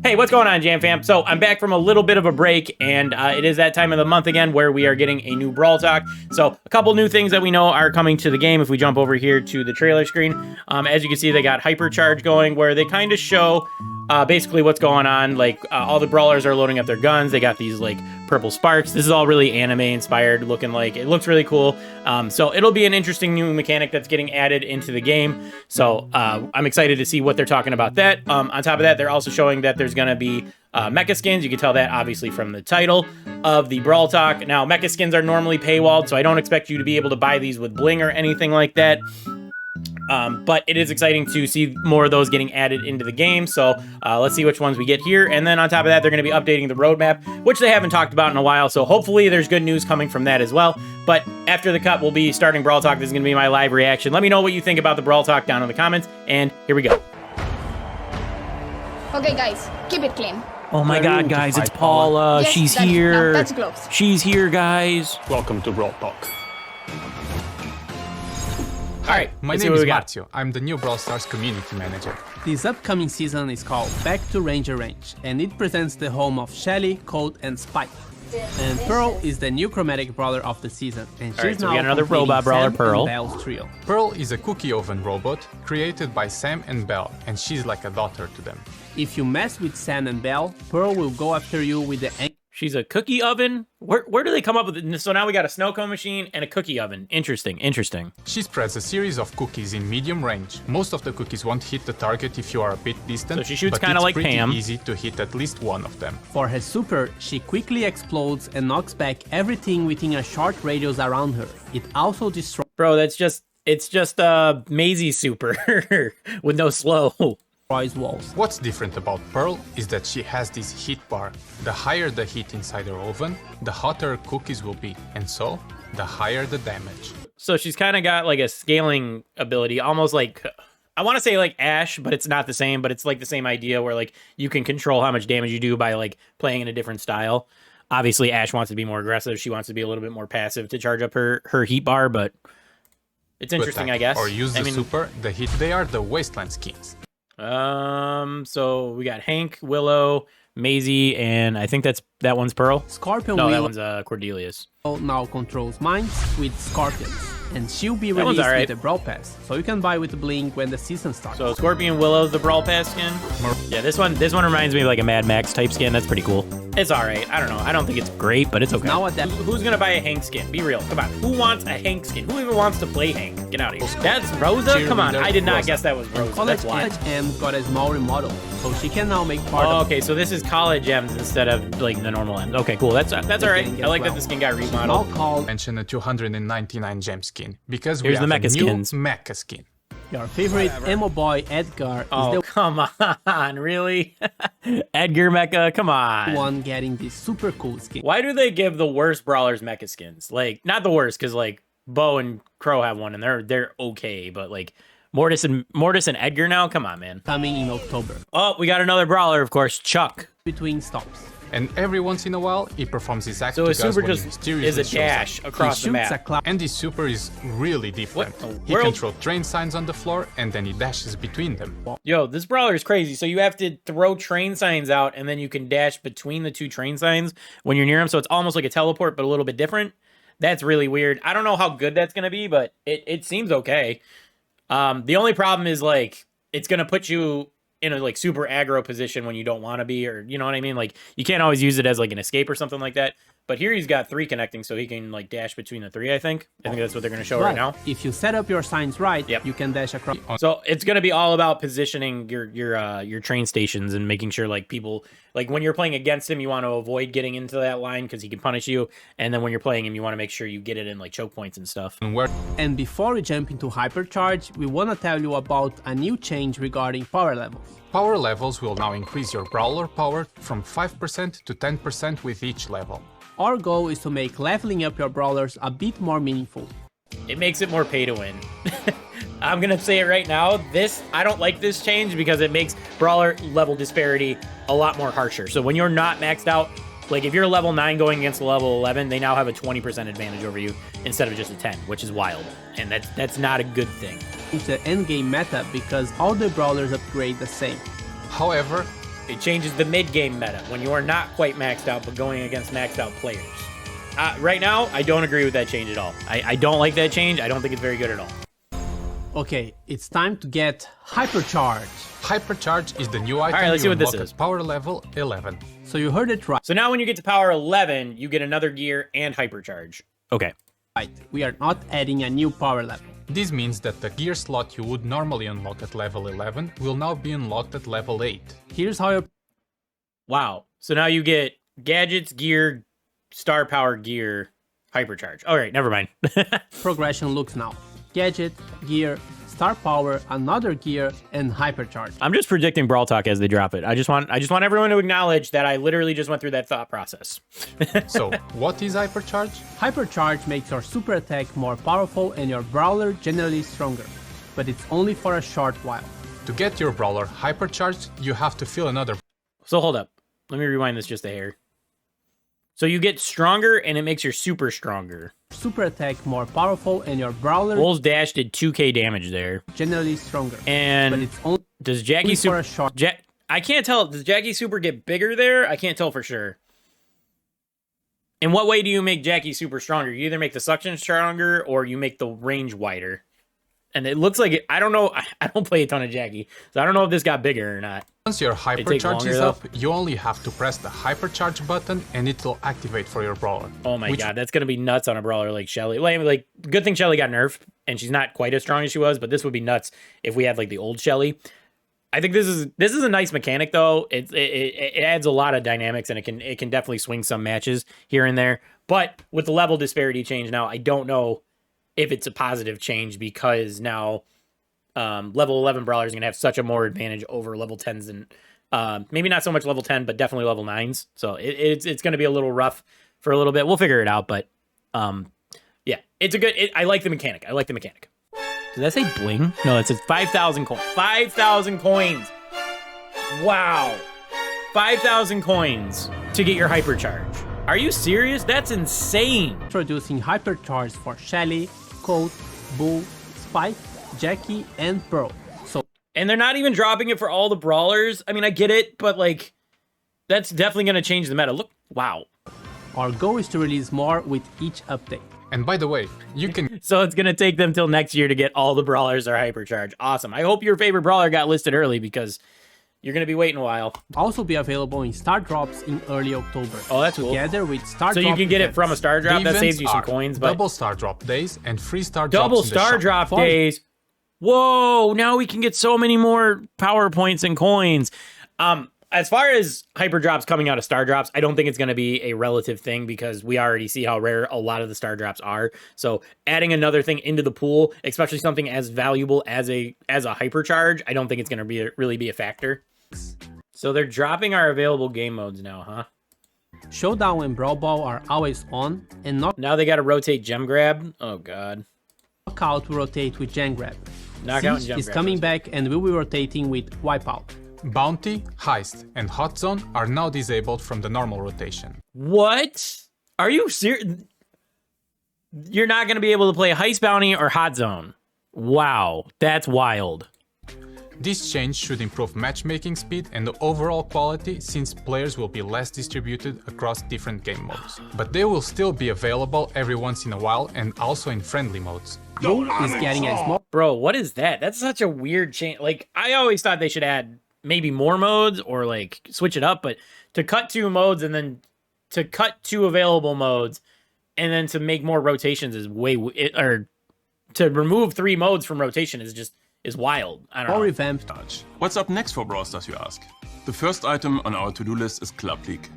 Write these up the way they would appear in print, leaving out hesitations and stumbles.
Hey, what's going on, Jam Fam? So I'm back from a little bit of a break, and it is that time of the month again where we are getting a new Brawl Talk. So a couple new things that we know are coming to the game. If we jump over here to the trailer screen, as you can see, they got Hypercharge going, where they kind of show basically what's going on. Like all the brawlers are loading up their guns. They got these like purple sparks. This is all really anime inspired, looking like it looks really cool. So it'll be an interesting new mechanic that's getting added into the game. So I'm excited to see what they're talking about that. On top of that, they're also showing that there's going to be mecha skins. You can tell that obviously from the title of the Brawl Talk. Now, mecha skins are normally paywalled, so I don't expect you to be able to buy these with bling or anything like that. But it is exciting to see more of those getting added into the game. So let's see which ones we get here. And then on top of that, they're going to be updating the roadmap, which they haven't talked about in a while. So hopefully there's good news coming from that as well. But after the cut, we'll be starting Brawl Talk. This is going to be my live reaction. Let me know what you think about the Brawl Talk down in the comments. And here we go. Okay, guys, keep it clean. Oh my God, guys, it's Paula. Yes, She's here. That's close. She's here, guys. Welcome to Brawl Talk. All right, My name is Matthew. I'm the new Brawl Stars community manager. This upcoming season is called Back to Ranger Range, and it presents the home of Shelly, Colt, and Spike. And Pearl is the new chromatic brawler of the season, and she's so now we got another completing robot brawler, Sam Pearl. and Belle's trio. Pearl is a cookie oven robot created by Sam and Belle, and she's like a daughter to them. If you mess with Sam and Belle, Pearl will go after you with the She's a cookie oven. Where do they come up with it? So now we got a snow cone machine and a cookie oven. Interesting, interesting. She spreads a series of cookies in medium range. Most of the cookies won't hit the target if you are a bit distant, So she shoots but kinda it's like pretty Pam. easy to hit at least one of them. For her super, she quickly explodes and knocks back everything within a short radius around her. It also destroys Bro, it's just Maisie super with no slow. walls. What's different about Pearl is that she has this heat bar. The higher the heat inside her oven, the hotter her cookies will be, and so, the higher the damage. So she's kind of got like a scaling ability, almost like, I want to say like Ash, but it's not the same, but it's like the same idea where like you can control how much damage you do by like playing in a different style. Obviously, Ash wants to be more aggressive. She wants to be a little bit more passive to charge up her heat bar, but it's interesting, I guess. Or use the super, they are the Wasteland skins. So we got Hank, Willow, Maisie, and I think that one's Pearl. Scorpion No, that Willow one's Cordelius. now controls mines with Scorpions, and she'll be That one's released alright. with a Brawl Pass, so you can buy with the Blink when the season starts. So Scorpion Willow's the Brawl Pass skin. Yeah, this one reminds me of like a Mad Max type skin. That's pretty cool. It's alright. I don't know. I don't think it's great, but it's okay. Now adapt- Who's gonna buy a Hank skin? Be real. Come on. Who wants a Hank skin? Who even wants to play Hank? Get out of here. That's Rosa? Come on. I did not guess that was Rosa. College That's why. M got a small remodel, so she can now make part Oh, of okay, so this is college M's instead of like the normal M's. Okay, cool. That's alright. I like that the skin got now remodeled. called Mention a 299 gem skin, because Here's we the have mecha a new skins. mecha skin. your favorite emo boy Edgar Oh, is the come on. Really? Edgar Mecha? Come on. one getting this super cool skin. Why do they give the worst brawlers mecha skins? Like, not the worst, because like Bo and Crow have one and they're okay, but like Mortis and Edgar now? Come on, man. Coming in October. Oh, we got another brawler, of course, Chuck. Between stops. And every once in a while, he performs his act So to his Gus super when he just mysteriously is a shows up. dash across He the shoots a map. cloud. And his super is really different. What the He world? can throw train signs on the floor, and then he dashes between them. Yo, this brawler is crazy. So you have to throw train signs out, and then you can dash between the two train signs when you're near them. So it's almost like a teleport, but a little bit different. That's really weird. I don't know how good that's going to be, but it seems okay. The only problem is, like, it's going to put you in a, like, super aggro position when you don't want to be, or, you know what I mean? Like, you can't always use it as, like, an escape or something like that. But here he's got 3 connecting, so he can, like, dash between the 3, I think. I think that's what they're going to show right now. If you set up your signs right, Yep. you can dash across. So it's going to be all about positioning your train stations and making sure, like, people, like, when you're playing against him, you want to avoid getting into that line because he can punish you. And then when you're playing him, you want to make sure you get it in, like, choke points and stuff. And where And before we jump into Hypercharge, we want to tell you about a new change regarding power levels. power levels will now increase your brawler power from 5% to 10% with each level. Our goal is to make leveling up your brawlers a bit more meaningful. It makes it more pay to win. I'm going to say it right now. I don't like this change because it makes brawler level disparity a lot more harsher. So when you're not maxed out, like if you're level 9 going against level 11, they now have a 20% advantage over you instead of just a 10, which is wild. And that's not a good thing. It's the endgame meta because all the brawlers upgrade the same. However, It changes the mid-game meta when you are not quite maxed out, but going against maxed out players. Right now, I don't agree with that change at all. I don't like that change. I don't think it's very good at all. Okay, it's time to get Hypercharge. Hypercharge is the new item right, let's see you what this unlock is. at power level 11. So you heard it So now when you get to power 11, you get another gear and Hypercharge. Okay. right. We are not adding a new power level. This means that the gear slot you would normally unlock at level 11 will now be unlocked at level 8. Here's how you Wow. So now you get gadgets, gear, star power gear, Hypercharge. All right, never mind. progression looks now. Gadget, gear, star power, another gear, and Hypercharge. I'm just predicting Brawl Talk as they drop it. I just want everyone to acknowledge that I literally just went through that thought process. So, what is Hypercharge? Hypercharge makes your super attack more powerful and your brawler generally stronger, but it's only for a short while. To get your brawler hypercharged, you have to fill another So hold up. Let me rewind this just a hair. So you get stronger and it makes your super stronger. Super attack more powerful and your brawler Bull's dash did 2k damage there. generally stronger, but And it's only does Jackie for super... a short. I can't tell. Does Jackie super get bigger there? I can't tell for sure. In what way do you make Jackie super stronger? You either make the suction stronger or you make the range wider. And it looks like it, I don't know. I don't play a ton of Jackie, so I don't know if this got bigger or not. Once your hypercharge longer, is though. up, you only have to press the hypercharge button and it will activate for your brawler. Oh my god, that's gonna be nuts on a brawler like Shelly. Like, good thing Shelly got nerfed and she's not quite as strong as she was, but this would be nuts if we had like the old Shelly. I think this is a nice mechanic though. It adds a lot of dynamics and it can definitely swing some matches here and there. But with the level disparity change now, I don't know if it's a positive change because now level 11 brawlers are gonna have such a more advantage over level 10s and maybe not so much level 10, but definitely level 9s. So it's gonna be a little rough for a little bit. We'll figure it out, but yeah, it's a good. I like the mechanic. Does that say bling? No, it says 5,000 coins. 5,000 coins. Wow. 5,000 coins to get your hypercharge. Are you serious? That's insane. Introducing Hypercharge for Shelly, Colt, Bull, Spike, Jackie, and Pearl. So And they're not even dropping it for all the brawlers. I mean, I get it, but like, that's definitely going to change the meta. Look, wow. our goal is to release more with each update. And by the way, you can So it's going to take them till next year to get all the brawlers are hypercharge. Awesome. I hope your favorite brawler got listed early because you're going to be waiting a while. Also be available in Star Drops in early October. Oh, that's cool. Together with Star So Drop you can get it events. from a star drop. the That saves events you some are coins, but double star drop days and free star double drops in the star shop. drop days. Whoa, now we can get so many more power points and coins. As far as hyper drops coming out of star drops, I don't think it's going to be a relative thing because we already see how rare a lot of the star drops are. So adding another thing into the pool, especially something as valuable as a hypercharge, I don't think it's going to really be a factor. So they're dropping our available game modes now, huh? Showdown and Brawl Ball are always on, and Now they got to rotate gem grab. Oh god. Knockout will rotate with Gen Grab. Knockout and Siege gem is grab. coming back and will be rotating with Wipeout. Bounty, Heist, and Hot Zone are now disabled from the normal rotation. What? Are you serious? You're not going to be able to play Heist Bounty or Hot Zone. Wow, that's wild. This change should improve matchmaking speed and the overall quality since players will be less distributed across different game modes. But they will still be available every once in a while and also in friendly modes. Bull is getting a small Bro, what is that? That's such a weird change. Like, I always thought they should add maybe more modes or like switch it up, but to cut 2 modes and then to cut 2 available modes and then to make more rotations is or to remove 3 modes from rotation is wild. I don't know. revamped. What's up next for Brawl Stars, you ask? The first item on our to-do list is Club League.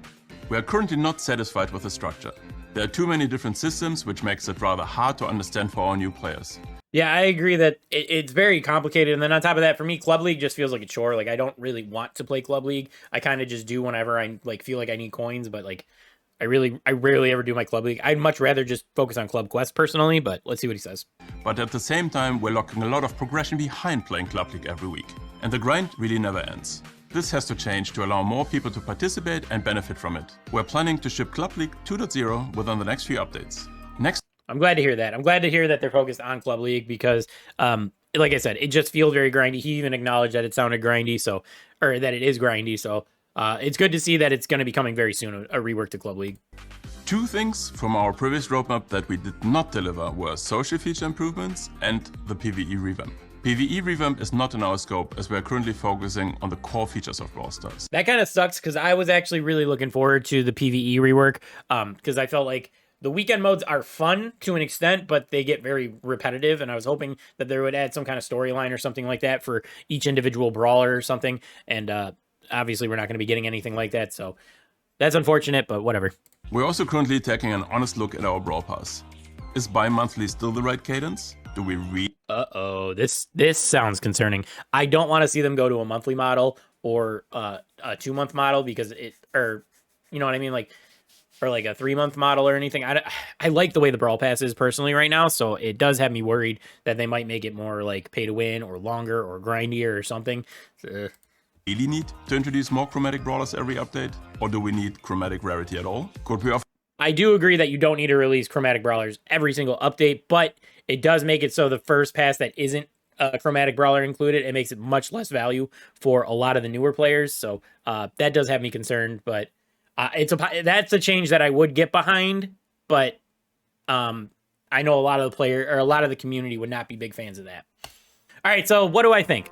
We are currently not satisfied with the structure. There are too many different systems, which makes it rather hard to understand for our new players. Yeah, I agree that it's very complicated. And then on top of that, for me, Club League just feels like a chore. Like, I don't really want to play Club League. I kind of just do whenever I like feel like I need coins, but like I rarely ever do my Club League. I'd much rather just focus on Club Quest personally, but let's see what he says. But at the same time, we're locking a lot of progression behind playing Club League every week. And the grind really never ends. This has to change to allow more people to participate and benefit from it. We're planning to ship Club League 2.0 within the next few updates. Next I'm glad to hear that. I'm glad to hear that they're focused on Club League because, like I said, it just feels very grindy. He even acknowledged that it sounded grindy, or that it is grindy. So it's good to see that it's going to be coming very soon, a rework to Club League. Two things from our previous roadmap that we did not deliver were social feature improvements and the PvE revamp. PvE revamp is not in our scope as we are currently focusing on the core features of Brawl Stars. That kind of sucks because I was actually really looking forward to the PvE rework because I felt like the weekend modes are fun to an extent, but they get very repetitive, and I was hoping that they would add some kind of storyline or something like that for each individual brawler or something, and obviously we're not going to be getting anything like that, so that's unfortunate, but whatever. We're also currently taking an honest look at our Brawl Pass. Is bi-monthly still the right cadence? Do we Uh-oh, this sounds concerning. I don't want to see them go to a monthly model or a 2-month model because or you know what I mean, like, or like a 3-month model or anything. I like the way the Brawl Pass is personally right now, so it does have me worried that they might make it more like pay to win or longer or grindier or something. really need to introduce more chromatic brawlers every update? Or do we need chromatic rarity at all? Could we offer... I do agree that you don't need to release chromatic brawlers every single update, but it does make it so the first pass that isn't a chromatic brawler included, it makes it much less value for a lot of the newer players. So that does have me concerned, but that's a change that I would get behind, but I know a lot of the community would not be big fans of that. All right, so what do I think?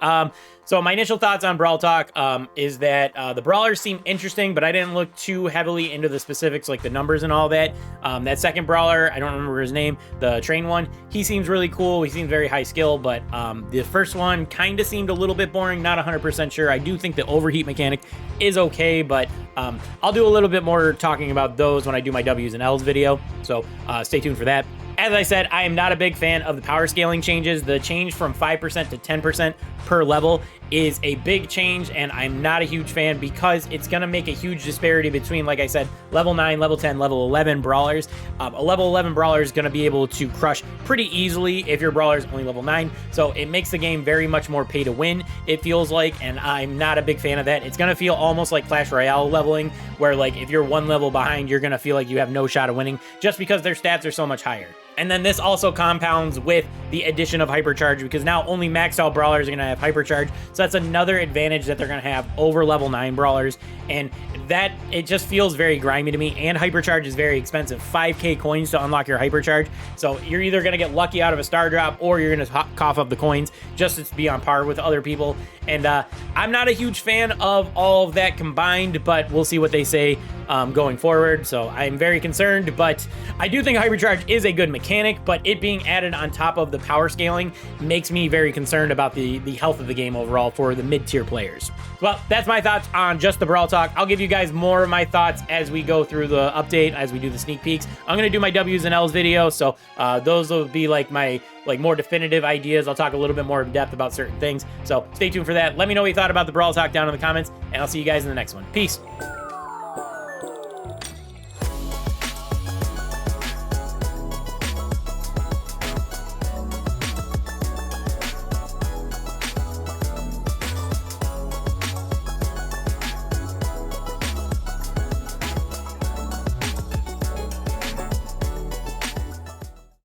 So my initial thoughts on Brawl Talk is that the Brawlers seem interesting, but I didn't look too heavily into the specifics, like the numbers and all that. That second Brawler, I don't remember his name, the train one, he seems really cool. He seems very high skill, but the first one kind of seemed a little bit boring, not 100% sure. I do think the overheat mechanic is okay, but I'll do a little bit more talking about those when I do my W's and L's video, so stay tuned for that. As I said, I am not a big fan of the power scaling changes. The change from 5% to 10% per level is a big change, and I'm not a huge fan because it's going to make a huge disparity between, like I said, level 9, level 10, level 11 brawlers. A level 11 brawler is going to be able to crush pretty easily if your brawler is only level 9, so it makes the game very much more pay to win, it feels like, and I'm not a big fan of that. It's going to feel almost like Clash Royale leveling, where like if you're one level behind, you're going to feel like you have no shot of winning just because their stats are so much higher. And then this also compounds with the addition of Hypercharge, because now only maxed out brawlers are going to have Hypercharge. So that's another advantage that they're going to have over level 9 brawlers. And that, it just feels very grimy to me. And Hypercharge is very expensive. 5k coins to unlock your Hypercharge. So you're either going to get lucky out of a star drop, or you're going to cough up the coins just to be on par with other people. And I'm not a huge fan of all of that combined, but we'll see what they say going forward. So I'm very concerned, but I do think Hypercharge is a good mechanic, but it being added on top of the power scaling makes me very concerned about the health of the game overall for the mid-tier players. Well, that's my thoughts on just the Brawl Talk. I'll give you guys more of my thoughts as we go through the update, as we do the sneak peeks. I'm going to do my W's and L's video, so those will be like my more definitive ideas. I'll talk a little bit more in depth about certain things, so stay tuned for that. Let me know what you thought about the Brawl Talk down in the comments, and I'll see you guys in the next one. Peace.